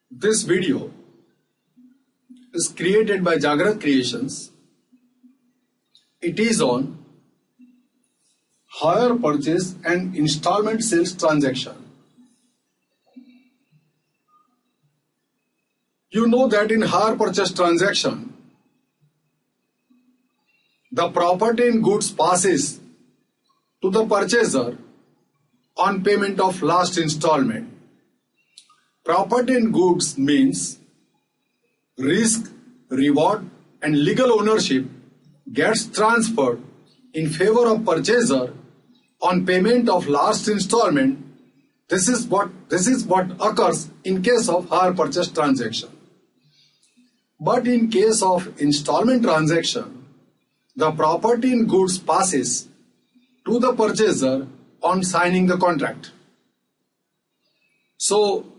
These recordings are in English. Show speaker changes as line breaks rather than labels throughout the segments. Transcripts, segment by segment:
This video is created by Jagrat Creations. It is on hire purchase and installment sales transaction. You know that in hire purchase transaction, the property and goods passes to the purchaser on payment of last installment. Property and goods means risk, reward and legal ownership gets transferred in favor of purchaser on payment of last installment. This is what occurs in case of hire purchase transaction. But in case of installment transaction, the property and goods passes to the purchaser on signing the contract. So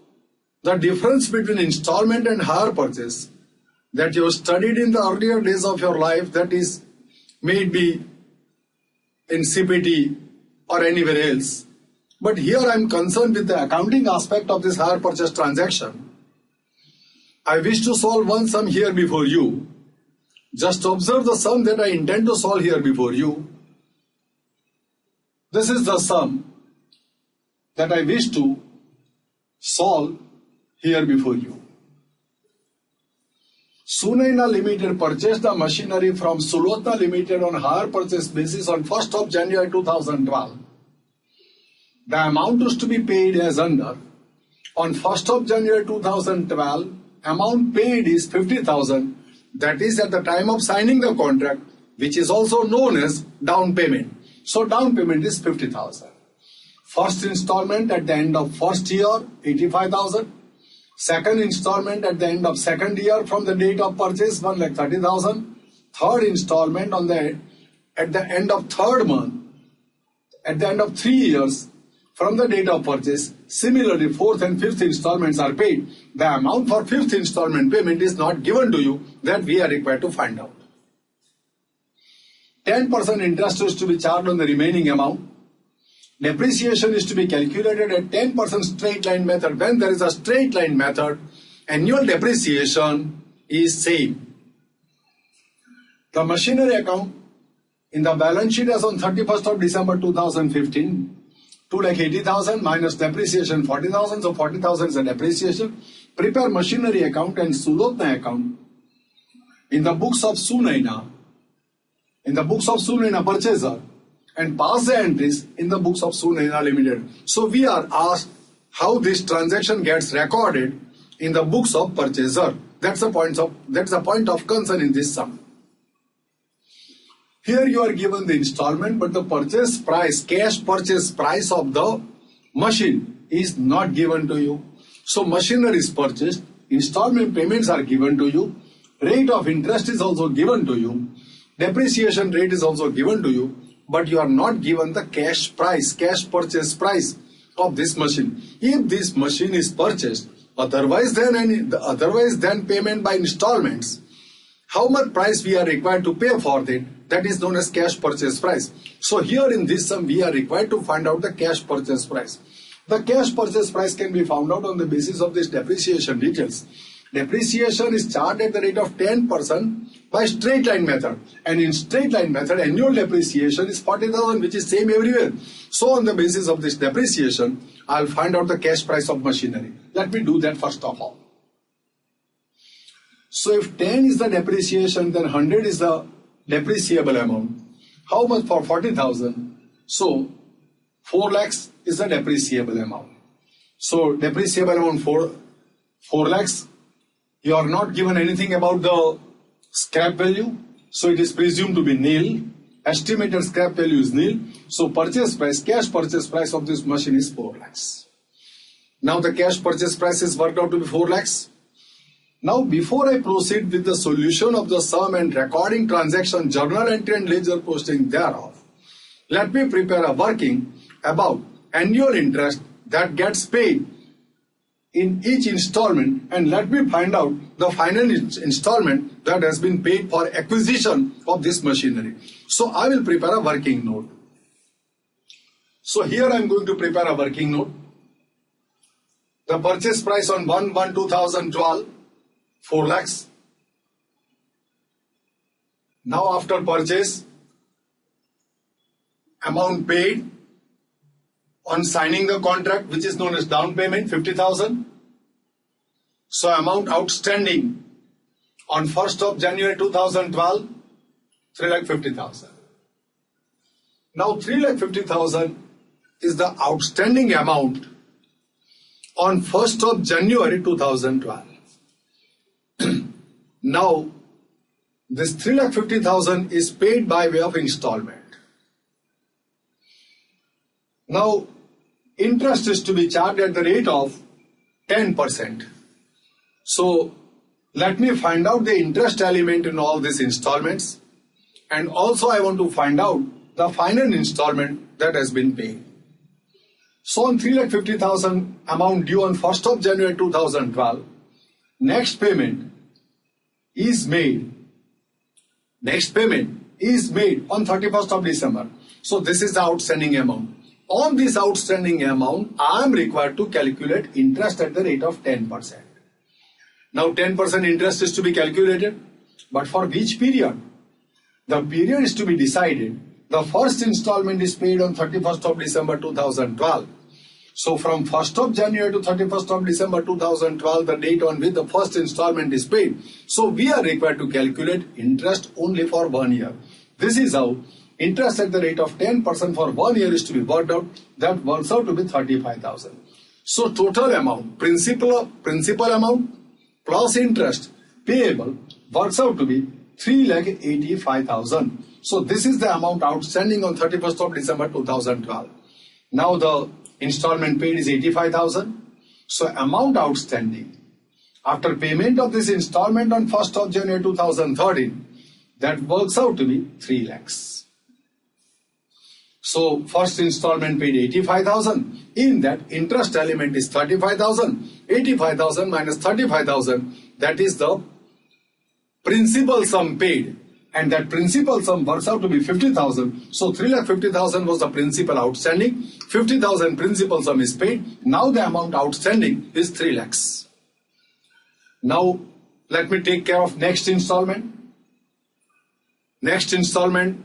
the difference between installment and hire purchase that you studied in the earlier days of your life, that is maybe in CPT or anywhere else. But here I am concerned with the accounting aspect of this hire purchase transaction. I wish to solve one sum here before you. Just observe the sum that I intend to solve here before you. This is the sum that I wish to solve here before you. Sunaina Limited purchased the machinery from Sulotna Limited on hire purchase basis on 1st of January 2012. The amount is to be paid as under. On 1st of January 2012, amount paid is 50,000. That is at the time of signing the contract, which is also known as down payment. So down payment is 50,000. First installment at the end of first year, 85,000. Second installment at the end of second year from the date of purchase, 1,30,000. Third installment at the end of third month, at the end of 3 years from the date of purchase. Similarly, fourth and fifth installments are paid. The amount for fifth installment payment is not given to you, that we are required to find out. 10% interest is to be charged on the remaining amount. Depreciation is to be calculated at 10% straight line method. When there is a straight line method, annual depreciation is same. The machinery account in the balance sheet as on 31st of December 2015, 2,80,000 minus depreciation 40,000, so 40,000 is a depreciation. Prepare machinery account and Sulotna account in the books of Sunaina, purchaser, and pass the entries in the books of Sunaina Limited. So we are asked how this transaction gets recorded in the books of purchaser. That's a point of concern in this sum. Here you are given the installment, but the purchase price, cash purchase price of the machine is not given to you. So machinery is purchased, installment payments are given to you, rate of interest is also given to you, depreciation rate is also given to you, but you are not given the cash price, cash purchase price of this machine. If this machine is purchased, otherwise then payment by installments, how much price we are required to pay for it, that is known as cash purchase price. So here in this sum, we are required to find out the cash purchase price. The cash purchase price can be found out on the basis of this depreciation details. Depreciation is charged at the rate of 10% by straight line method. And in straight line method, annual depreciation is 40,000, which is same everywhere. So on the basis of this depreciation, I'll find out the cash price of machinery. Let me do that first of all. So if 10 is the depreciation, then 100 is the depreciable amount. How much for 40,000? So 4 lakhs is the depreciable amount. So depreciable amount 4 lakhs. You are not given anything about the scrap value. So it is presumed to be nil. Estimated scrap value is nil. So purchase price, cash purchase price of this machine is 4 lakhs. Now the cash purchase price is worked out to be 4 lakhs. Now, before I proceed with the solution of the sum and recording transaction, journal entry and ledger posting thereof, let me prepare a working about annual interest that gets paid in each installment, and let me find out the final installment that has been paid for acquisition of this machinery. So I will prepare a working note. So here I am going to prepare a working note. The purchase price on 1/1/2012, 4 lakhs. Now after purchase, amount paid on signing the contract, which is known as down payment, 50,000. So amount outstanding on 1st of January 2012, 3,50,000. Now 3,50,000 is the outstanding amount on 1st of January 2012. Now this 3,50,000 is paid by way of installment. Now interest is to be charged at the rate of 10%. So let me find out the interest element in all these installments, and also I want to find out the final installment that has been paid. So on 3,50,000 amount due on 1st of January 2012, next payment is made. Next payment is made on 31st of December. So this is the outstanding amount. On this outstanding amount, I am required to calculate interest at the rate of 10%. Now 10% interest is to be calculated, but for which period? The period is to be decided. The first installment is paid on 31st of December 2012. So from 1st of January to 31st of December 2012, the date on which the first installment is paid. So we are required to calculate interest only for 1 year. This is how interest at the rate of 10% for 1 year is to be worked out. That works out to be 35,000. So total amount, principal amount plus interest payable works out to be 3,85,000. So this is the amount outstanding on 31st of December 2012. Now the installment paid is 85,000. So amount outstanding after payment of this installment on 1st of January 2013, that works out to be 3 lakhs. So first installment paid 85,000. In that interest element is 35,000. 85,000 minus 35,000, that is the principal sum paid. And that principal sum works out to be 50,000. So 3,50,000 was the principal outstanding. 50,000 principal sum is paid. Now the amount outstanding is 3 lakhs. Now let me take care of next installment. Next installment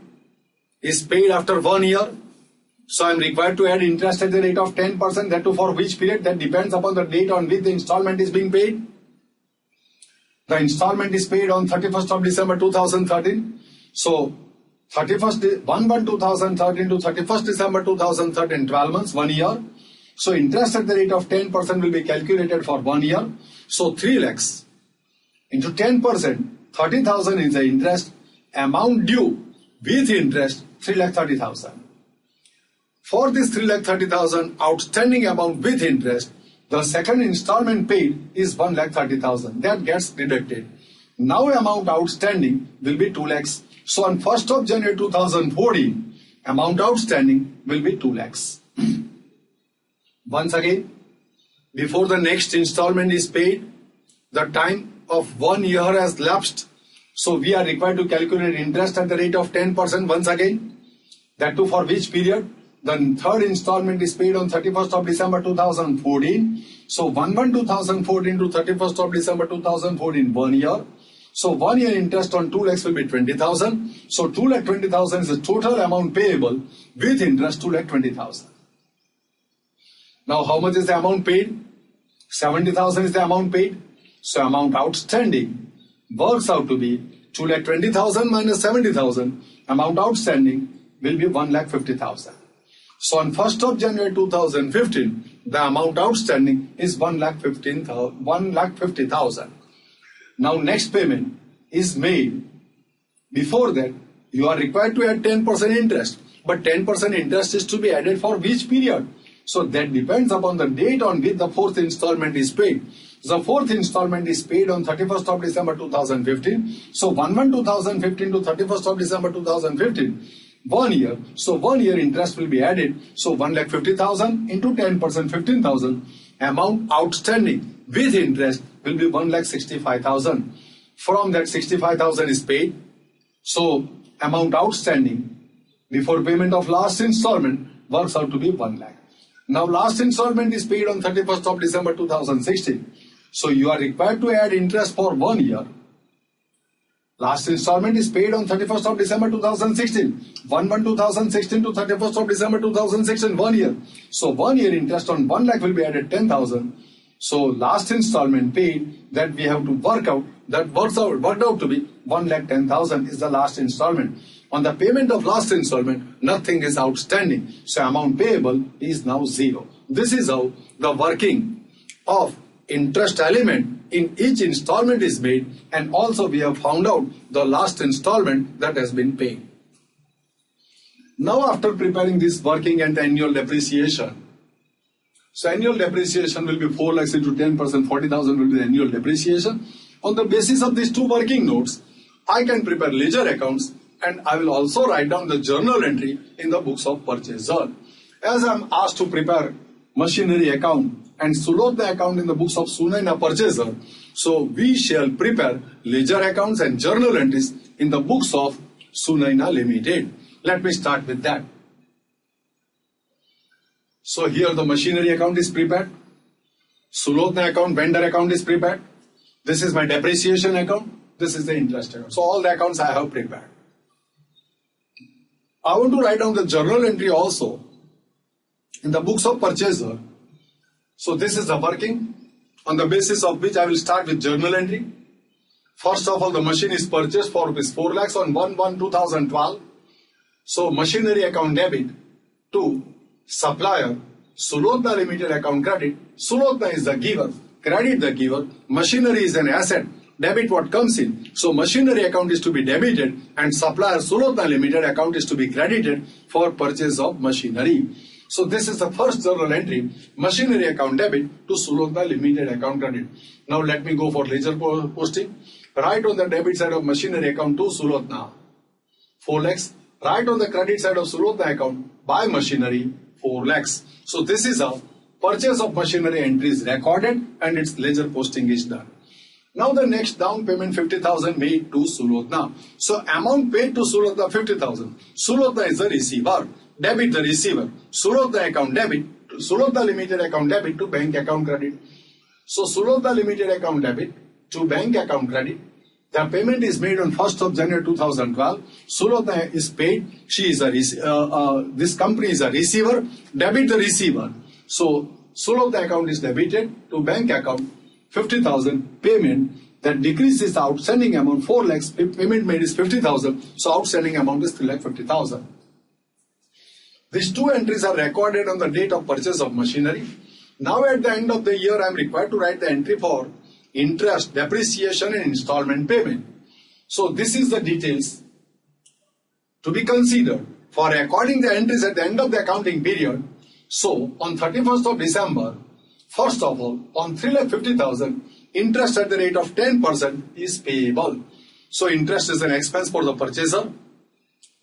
is paid after 1 year. So I am required to add interest at the rate of 10%. That too for which period? That depends upon the date on which the installment is being paid. The installment is paid on 31st of December 2013. So 1/1/2013 to 31st December 2013, 12 months, 1 year. So interest at the rate of 10% will be calculated for 1 year. So 3 lakhs into 10%, 30,000 is the interest. Amount due with interest, 3,30,000. For this 3,30,000 outstanding amount with interest, the second installment paid is 1,30,000. That gets deducted. Now amount outstanding will be 2 lakhs. So on 1st of January 2014, amount outstanding will be 2 lakhs. Once again, before the next installment is paid, the time of 1 year has lapsed. So we are required to calculate interest at the rate of 10% once again. That too for which period? The third installment is paid on 31st of December 2014. So 1/1/2014 to 31st of December 2014, 1 year. So 1 year interest on 2 lakhs will be 20,000. So 2,20,000 is the total amount payable with interest, 2,20,000. Now how much is the amount paid? 70,000 is the amount paid. So amount outstanding works out to be 2,20,000 minus 70,000. Amount outstanding will be 1,50,000. So on 1st of January 2015, the amount outstanding is 1,50,000. Now next payment is made. Before that, you are required to add 10% interest. But 10% interest is to be added for which period? So that depends upon the date on which the fourth installment is paid. The fourth installment is paid on 31st of December 2015. So 1/1/2015 to 31st of December 2015. 1 year. So 1 year interest will be added. So 1,50,000 into 10%, 15,000. Amount outstanding with interest will be 1,65,000. From that 65,000 is paid. So amount outstanding before payment of last installment works out to be 1 lakh. Now last installment is paid on 31st of December 2016. So you are required to add interest for 1 year. Last installment is paid on 31st of December 2016. 1/1/2016 to 31st of December 2016, 1 year. So 1 year interest on 1 lakh will be added 10,000. So last installment paid that we have to work out, that worked out to be 1,10,000 is the last installment. On the payment of last installment, nothing is outstanding. So amount payable is now 0. This is how the working of interest element in each installment is made, and also we have found out the last installment that has been paid. Now after preparing this working and the annual depreciation, so annual depreciation will be 4 lakhs into 10%, 40,000 will be the annual depreciation. On the basis of these two working notes, I can prepare ledger accounts, and I will also write down the journal entry in the books of purchaser. As I am asked to prepare machinery account and Sulotna account in the books of Sunaina purchaser, so we shall prepare ledger accounts and journal entries in the books of Sunaina Limited. Let me start with that. So here the machinery account is prepared. Sulotna account, vendor account is prepared. This is my depreciation account. This is the interest account. So all the accounts I have prepared. I want to write down the journal entry also in the books of purchaser. So this is the working on the basis of which I will start with journal entry. First of all, the machine is purchased for rupees 4 lakhs on 1/1/2012. So machinery account debit to supplier, Sulotna Limited account credit. Sulotna is the giver, credit the giver. Machinery is an asset, debit what comes in. So machinery account is to be debited and supplier Sulotna Limited account is to be credited for purchase of machinery. So this is the first journal entry, machinery account debit to Sulotna Limited account credit. Now let me go for ledger posting. Write on the debit side of machinery account to Sulotna 4 lakhs. Write on the credit side of Sulotna account by machinery 4 lakhs. So this is how purchase of machinery entry is recorded and its ledger posting is done. Now the next down payment 50,000 made to Sulotna. So amount paid to Sulotna 50,000. Sulotna is the receiver. Debit the receiver. Sulotna account debit. Sulotna Limited account debit to bank account credit. So Sulotna Limited account debit to bank account credit. The payment is made on 1st of January 2012. Sulotna is paid. She is a this company is a receiver. Debit the receiver. So Sulotna account is debited to bank account 50,000 payment. That decreases the outstanding amount 4 lakhs. Payment made is 50,000. So outstanding amount is 3,50,000. These two entries are recorded on the date of purchase of machinery. Now at the end of the year, I am required to write the entry for interest, depreciation and installment payment. So this is the details to be considered for recording the entries at the end of the accounting period. So on 31st of December, first of all, on 3,50,000, interest at the rate of 10% is payable. So interest is an expense for the purchaser,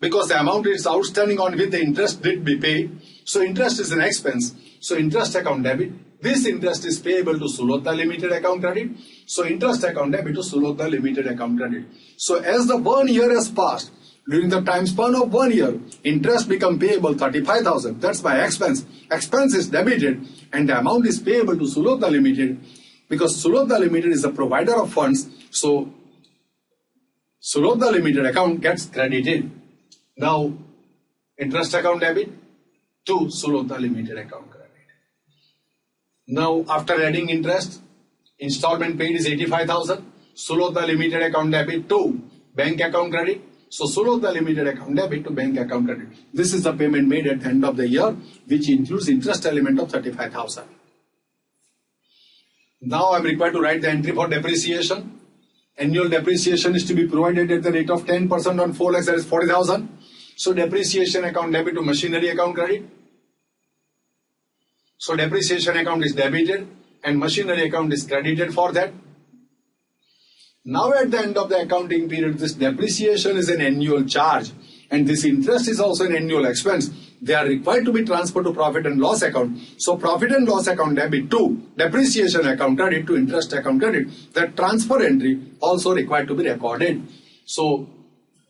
because the amount is outstanding on which the interest did be paid. So interest is an expense. So interest account debit. This interest is payable to Sulotna Limited account credit. So interest account debit to Sulotna Limited account credit. So as the 1 year has passed, during the time span of 1 year, interest become payable 35,000. That's my expense. Expense is debited and the amount is payable to Sulotna Limited, because Sulotna Limited is the provider of funds. So Sulotna Limited account gets credited. Now, interest account debit to Sulotna Limited account credit. Now, after adding interest, installment paid is 85,000. Sulotna Limited account debit to bank account credit. So, Sulotna Limited account debit to bank account credit. This is the payment made at the end of the year, which includes interest element of 35,000. Now, I am required to write the entry for depreciation. Annual depreciation is to be provided at the rate of 10% on 4 lakhs, that is 40,000. So depreciation account debit to machinery account credit. So depreciation account is debited and machinery account is credited for that. Now at the end of the accounting period, this depreciation is an annual charge and this interest is also an annual expense. They are required to be transferred to profit and loss account. So profit and loss account debit to depreciation account credit to interest account credit. That transfer entry also required to be recorded. So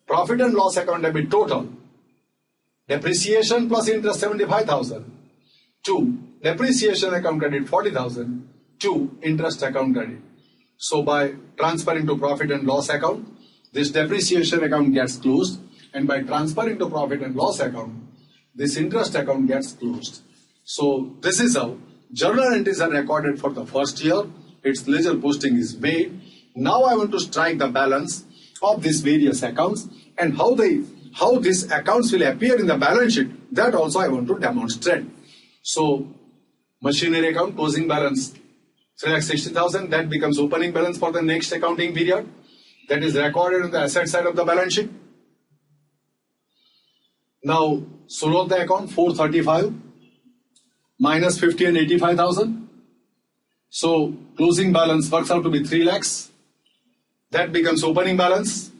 profit and loss account debit total, depreciation plus interest 75,000, to depreciation account credit 40,000 to interest account credit. So by transferring to profit and loss account, this depreciation account gets closed, and by transferring to profit and loss account, this interest account gets closed. So this is how journal entries are recorded for the first year. Its ledger posting is made. Now I want to strike the balance of these various accounts, and how these accounts will appear in the balance sheet, that also I want to demonstrate. So machinery account closing balance 3,60,000, that becomes opening balance for the next accounting period. That is recorded on the asset side of the balance sheet. Now Sulota account 435 minus 50 and 85,000. So closing balance works out to be 3 lakhs. That becomes opening balance.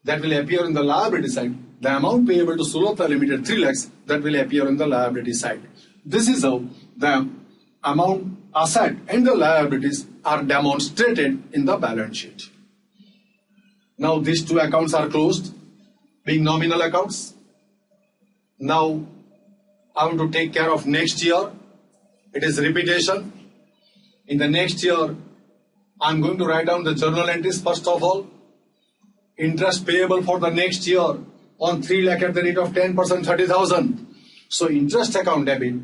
That will appear on the liability side. The amount payable to Sulota Limited 3 lakhs, that will appear on the liability side. This is how the amount, asset and the liabilities are demonstrated in the balance sheet. Now these two accounts are closed, being nominal accounts. Now I want to take care of next year. It is repetition. In the next year, I am going to write down the journal entries first of all. Interest payable for the next year on 3 lakh at the rate of 10%, 30,000. So interest account debit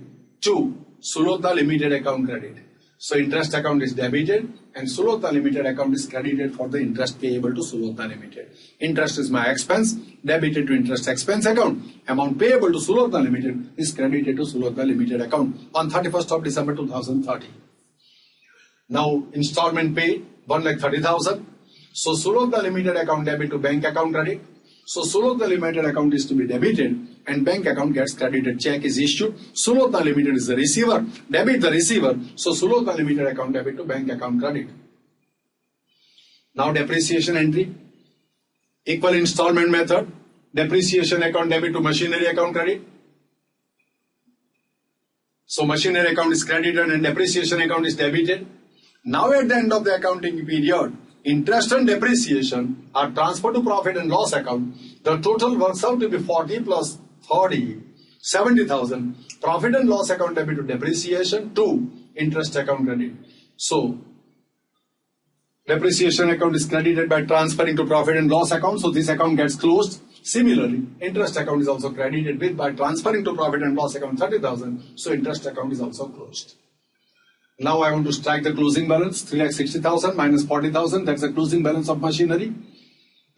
to Sulota Limited account credit. So interest account is debited and Sulota Limited account is credited for the interest payable to Sulota Limited. Interest is my expense, debited to interest expense account. Amount payable to Sulota Limited is credited to Sulota Limited account on 31st of December 2030. Now installment paid 1,30,000. So Sulota Limited account debit to bank account credit. So Sulota Limited account is to be debited and bank account gets credited. Check is issued. Sulota Limited is the receiver. Debit the receiver. So Sulota Limited account debit to bank account credit. Now depreciation entry. Equal installment method. Depreciation account debit to machinery account credit. So machinery account is credited and depreciation account is debited. Now at the end of the accounting period, interest and depreciation are transferred to profit and loss account. The total works out to be 40 plus 30, 70,000. Profit and loss account debit to depreciation to interest account credit. So depreciation account is credited by transferring to profit and loss account. So this account gets closed. Similarly, interest account is also credited with by transferring to profit and loss account 30,000. So interest account is also closed. Now I want to strike the closing balance, 3,60,000 minus 40,000. That's the closing balance of machinery.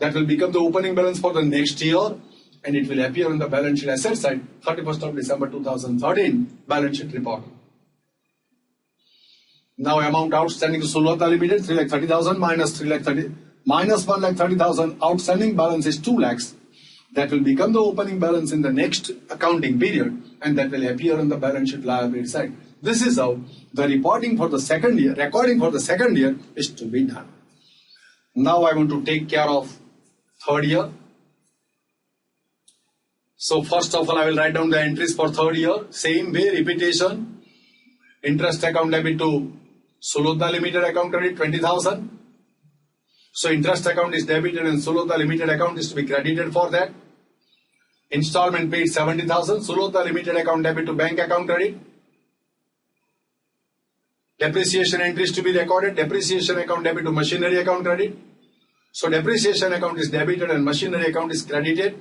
That will become the opening balance for the next year, and it will appear on the balance sheet asset side, 31st of December 2013, balance sheet report. Now amount outstanding to Sulota Limited, 3,30,000 minus 1,30,000. Outstanding balance is 2 lakhs. That will become the opening balance in the next accounting period, and that will appear on the balance sheet liability side. This is how the recording for the second year is to be done. Now I want to take care of third year. So first of all, I will write down the entries for third year. Same way, repetition. Interest account debit to Sulota Limited account credit 20,000. So interest account is debited and Sulota Limited account is to be credited for that. Installment paid 70,000. Sulota Limited account debit to bank account credit. Depreciation entries to be recorded. Depreciation account debit to machinery account credit. So depreciation account is debited and machinery account is credited.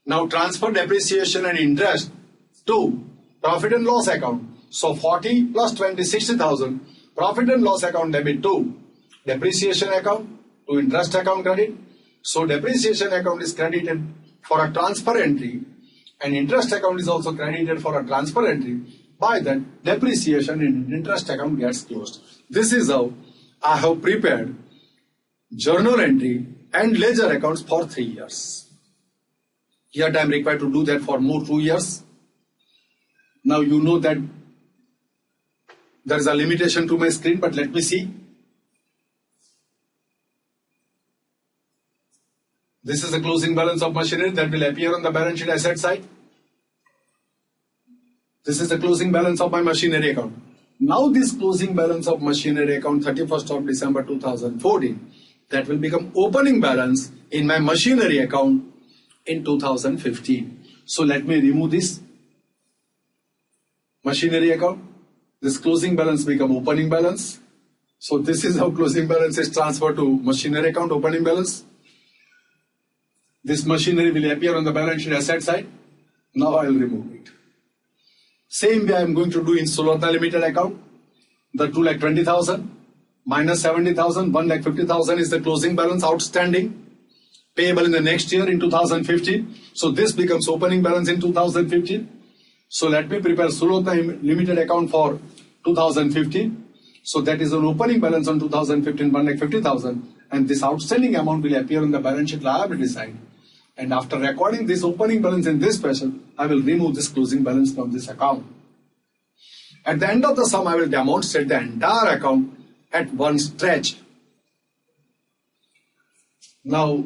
Now transfer depreciation and interest to profit and loss account. So 40 plus 20, 60,000. Profit and loss account debit to depreciation account to interest account credit. So depreciation account is credited for a transfer entry and interest account is also credited for a transfer entry. By that, depreciation and interest account gets closed. This is how I have prepared journal entry and ledger accounts for 3 years. Yet I am required to do that for more 2 years. Now you know that there is a limitation to my screen, but let me see. This is the closing balance of machinery that will appear on the balance sheet asset side. This is the closing balance of my machinery account. Now this closing balance of machinery account 31st of December 2014, that will become opening balance in my machinery account in 2015. So let me remove this. machinery account. This closing balance become opening balance. So this is how closing balance is transferred to machinery account, opening balance. This machinery will appear on the balance sheet asset side. Now I will remove it. Same way I am going to do in Sulota Limited account. The 2,20,000 minus 70,000, 1,50,000 is the closing balance outstanding, payable in the next year in 2015. So this becomes opening balance in 2015. So let me prepare Sulota Limited account for 2015. So that is an opening balance on 2015, 1,50,000, and this outstanding amount will appear on the balance sheet liability side. And after recording this opening balance in this fashion, I will remove this closing balance from this account. At the end of the sum, I will demonstrate the entire account at one stretch. Now,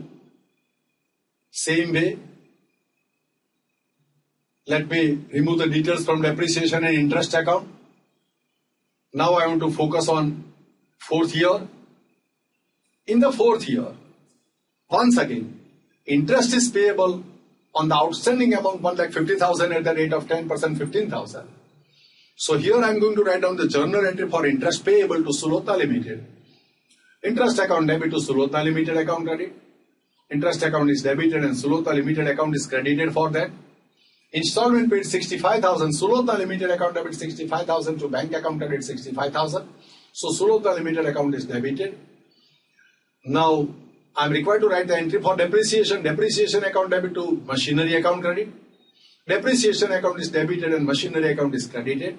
same way, let me remove the details from depreciation and interest account. Now I want to focus on fourth year. In the fourth year, once again, interest is payable on the outstanding amount 1,50,000 at the rate of 10%, 15,000. So here I am going to write down the journal entry for interest payable to Sulota Limited. Interest account debit to Sulota Limited account credit. Interest account is debited and Sulota Limited account is credited for that. Installment paid 65,000. Sulota Limited account debit 65,000 to bank account credit 65,000. So Sulota Limited account is debited. Now I am required to write the entry for depreciation. Depreciation account debit to machinery account credit. Depreciation account is debited and machinery account is credited.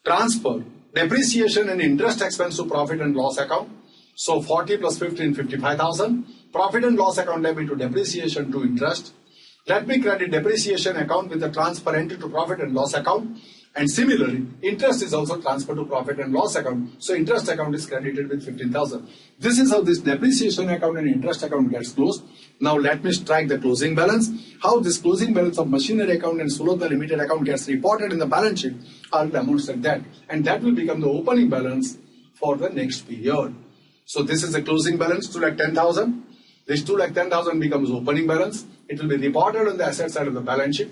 Transfer depreciation and interest expense to profit and loss account. So 40 plus 15, 55,000. Profit and loss account debit to depreciation to interest. Let me credit depreciation account with the transfer entry to profit and loss account. And similarly, interest is also transferred to profit and loss account. So interest account is credited with 15,000. This is how this depreciation account and interest account gets closed. Now let me strike the closing balance. How this closing balance of machinery account and Sulota Limited account gets reported in the balance sheet, I'll demonstrate that. And that will become the opening balance for the next period. So this is the closing balance, 2,10,000. This 2,10,000 becomes opening balance. It will be reported on the asset side of the balance sheet.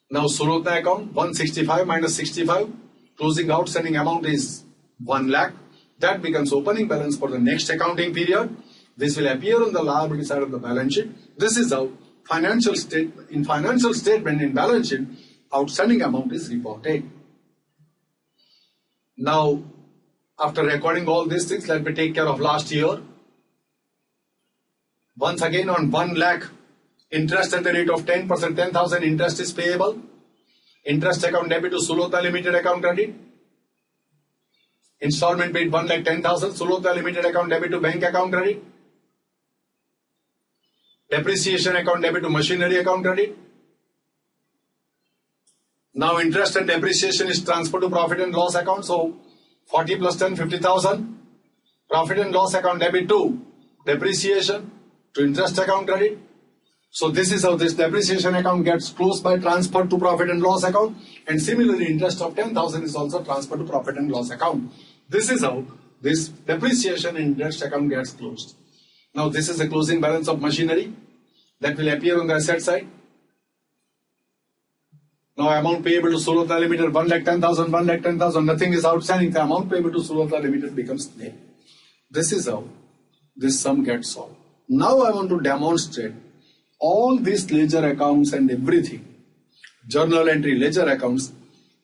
Now Sulota account 165 minus 65. Closing outstanding amount is 1 lakh. That becomes opening balance for the next accounting period. This will appear on the liability side of the balance sheet. This is how financial statement in balance sheet outstanding amount is reported. Now after recording all these things, let me take care of last year. Once again on 1 lakh, interest at the rate of 10%, 10,000 interest is payable. Interest account debit to Sulota Limited account credit. Installment paid 1,10,000, Sulota Limited account debit to bank account credit. Depreciation account debit to machinery account credit. Now interest and depreciation is transferred to profit and loss account. So 40 plus 10, 50,000. Profit and loss account debit to depreciation to interest account credit. So this is how this depreciation account gets closed by transfer to profit and loss account. And similarly, interest of 10,000 is also transferred to profit and loss account. This is how this depreciation and interest account gets closed. Now this is the closing balance of machinery that will appear on the asset side. Now amount payable to Sulota Limited 1,10,000, 1,10,000, nothing is outstanding. The amount payable to Sulota Limited becomes nil. This is how this sum gets solved. Now I want to demonstrate all these ledger accounts and everything, journal entry, ledger accounts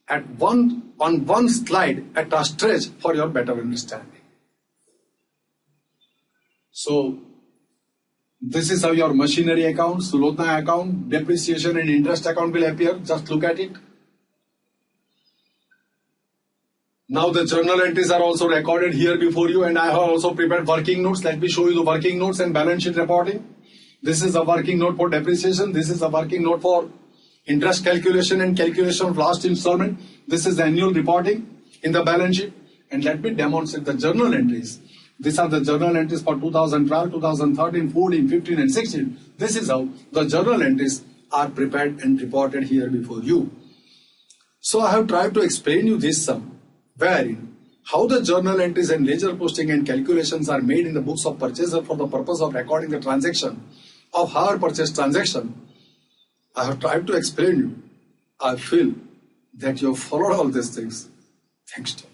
on one slide at a stretch for your better understanding. So this is how your machinery account, Sulota account, depreciation and interest account will appear. Just look at it. Now the journal entries are also recorded here before you, and I have also prepared working notes. Let me show you the working notes and balance sheet reporting. This is a working note for depreciation. This is a working note for interest calculation and calculation of last installment. This is the annual reporting in the balance sheet. And let me demonstrate the journal entries. These are the journal entries for 2012, 2013, 14, 15 and 16. This is how the journal entries are prepared and reported here before you. So I have tried to explain you this sum, wherein how the journal entries and ledger posting and calculations are made in the books of purchaser for the purpose of recording the transaction of hire purchase transaction. I have tried to explain you. I feel that you have followed all these things. Thanks to